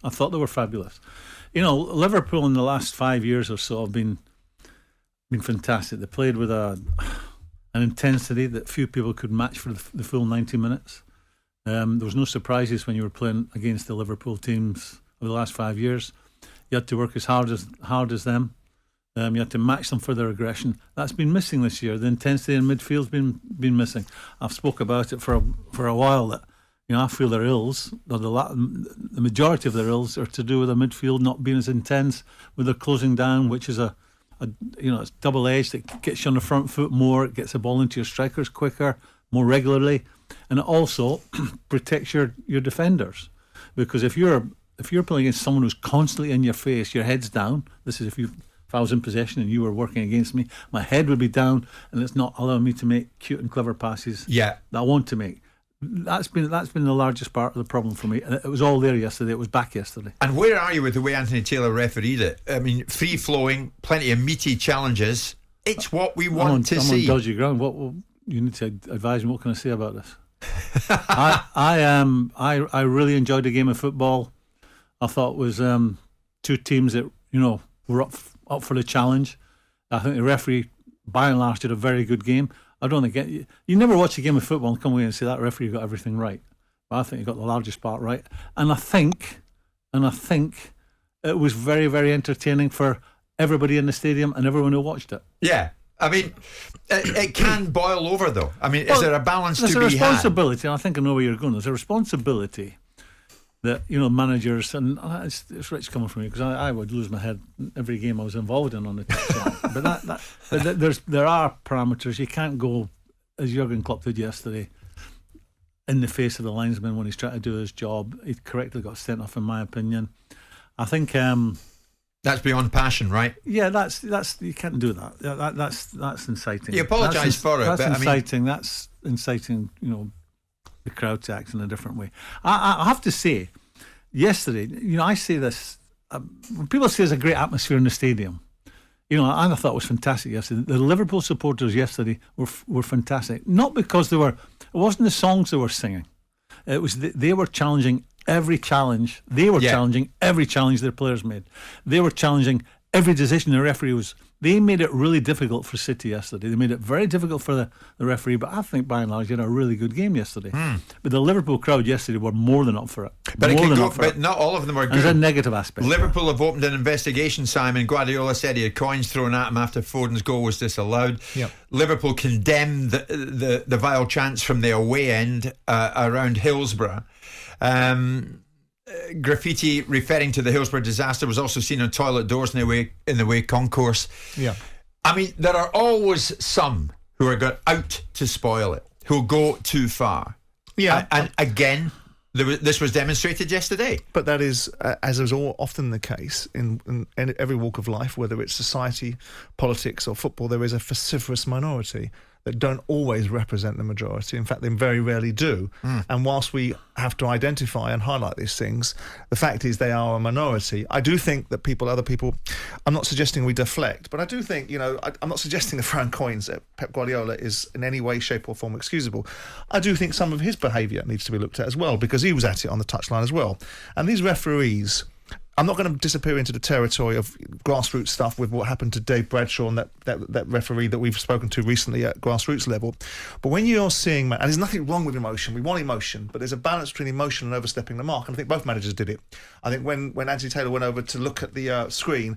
I thought they were fabulous. Liverpool in the last 5 years or so have been fantastic. They played with an intensity that few people could match for the full 90 minutes. There was no surprises when you were playing against the Liverpool teams of the last 5 years. You had to work as hard as them. You had to match them for their aggression. That's been missing this year. The intensity in midfield's been missing. I've spoke about it for a while that I feel their ills, or the majority of their ills, are to do with the midfield not being as intense with their closing down, which is it's double-edged. It gets you on the front foot more. It gets the ball into your strikers quicker, more regularly, and it also protects your defenders. Because if you're playing against someone who's constantly in your face, your head's down. This is if I was in possession and you were working against me, my head would be down, and it's not allowing me to make cute and clever passes that I want to make. That's been the largest part of the problem for me. It was all there yesterday. It was back yesterday. And where are you with the way Anthony Taylor refereed it? I mean, free flowing, plenty of meaty challenges. It's what we want to see. I'm on dodgy ground. What you need to advise me? What can I say about this? I really enjoyed the game of football. I thought it was two teams that were up for the challenge. I think the referee, by and large, did a very good game. I don't think you never watch a game of football and come away and say that referee got everything right. But I think he got the largest part right, and I think it was very, very entertaining for everybody in the stadium and everyone who watched it. Yeah, I mean, it can boil over though. I mean, is there a balance to be had? There's a responsibility, and I think I know where you're going. There's a responsibility that managers, and it's rich coming from me because I would lose my head every game I was involved in on the touchline. But there are parameters. You can't go as Jurgen Klopp did yesterday in the face of the linesman when he's trying to do his job. He correctly got sent off, in my opinion. I think that's beyond passion, right? Yeah, that's you can't do that. That's inciting. You apologise for it. That's but inciting. That's inciting. The crowd to act in a different way. I have to say, yesterday, I say this when people say there's a great atmosphere in the stadium. I thought it was fantastic yesterday. The Liverpool supporters yesterday were fantastic. Not because it wasn't the songs they were singing. It was they were challenging every challenge. They were challenging every challenge their players made. They were challenging every decision the referee was. They made it really difficult for City yesterday. They made it very difficult for the referee, but I think by and large, he had a really good game yesterday. But the Liverpool crowd yesterday were more than up for it. But not all of them are good. There's a negative aspect. Liverpool have opened an investigation, Simon. Guardiola said he had coins thrown at him after Foden's goal was disallowed. Yep. Liverpool condemned the vile chants from the away end around Hillsborough. Graffiti referring to the Hillsborough disaster was also seen on toilet doors in the away concourse. Yeah, I mean, there are always some who are going out to spoil it, who'll go too far. Yeah, and again, this was demonstrated yesterday. But that is, as is often the case in every walk of life, whether it's society, politics, or football, there is a vociferous minority that don't always represent the majority. In fact, they very rarely do. And whilst we have to identify and highlight these things, the fact is they are a minority. I do think that other people, I'm not suggesting we deflect, but I do think, I'm not suggesting the throwing coins at Pep Guardiola is in any way, shape or form excusable. I do think some of his behaviour needs to be looked at as well, because he was at it on the touchline as well. And these referees, I'm not going to disappear into the territory of grassroots stuff with what happened to Dave Bradshaw and that referee that we've spoken to recently at grassroots level. But when you're seeing, and there's nothing wrong with emotion, we want emotion, but there's a balance between emotion and overstepping the mark. And I think both managers did it. I think when Anthony Taylor went over to look at the screen,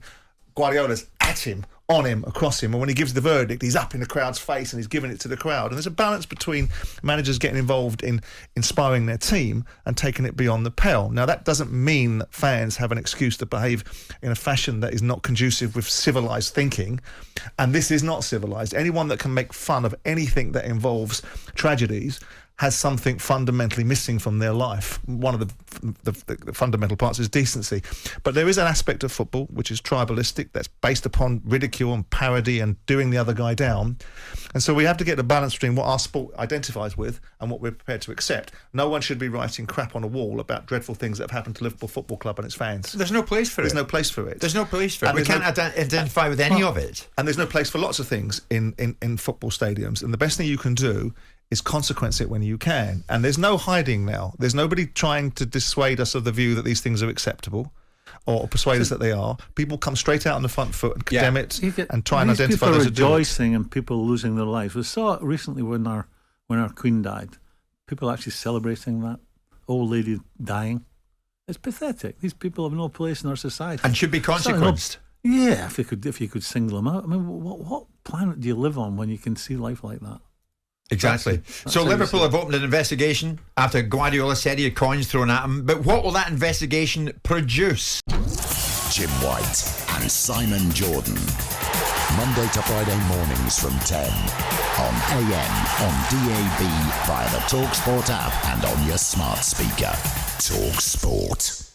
Guardiola's at him, on him, across him, and when he gives the verdict, he's up in the crowd's face and he's giving it to the crowd. And there's a balance between managers getting involved in inspiring their team and taking it beyond the pale. Now, that doesn't mean that fans have an excuse to behave in a fashion that is not conducive with civilised thinking, and this is not civilised. Anyone that can make fun of anything that involves tragedies has something fundamentally missing from their life. One of the fundamental parts is decency. But there is an aspect of football which is tribalistic, that's based upon ridicule and parody and doing the other guy down. And so we have to get the balance between what our sport identifies with and what we're prepared to accept. No one should be writing crap on a wall about dreadful things that have happened to Liverpool Football Club and its fans. There's no place for it. There's no place for it. There's no place for it. We can't identify with any of it. And there's no place for lots of things in football stadiums. And the best thing you can do is consequence it when you can. And there's no hiding now. There's nobody trying to dissuade us of the view that these things are acceptable or persuade us that they are. People come straight out on the front foot and condemn it and try and identify people those who do it. rejoicing and people losing their lives. We saw it recently when our Queen died. People actually celebrating that old lady dying. It's pathetic. These people have no place in our society and should be consequenced. Yeah, if you could single them out. I mean, what planet do you live on when you can see life like that? Exactly. That's So how Liverpool have opened an investigation after Guardiola said he had coins thrown at him. But what will that investigation produce? Jim White and Simon Jordan. Monday to Friday mornings from 10 on AM, on DAB, via the talkSPORT app and on your smart speaker. talkSPORT.